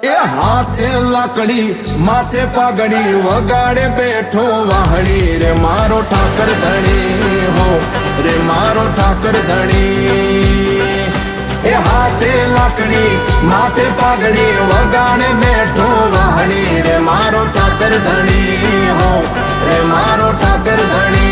એ હાથે લાકડી માથે પાઘડી વગાડે બેઠો વાહડી રે મારો ઠાકર ધણી હો રે મારો ઠાકર ધણી એ હાથે લાકડી માથે પાઘડી વગાડે બેઠો વાહડી રે મારો ઠાકર ધણી હો રે મારો ઠાકર ધણી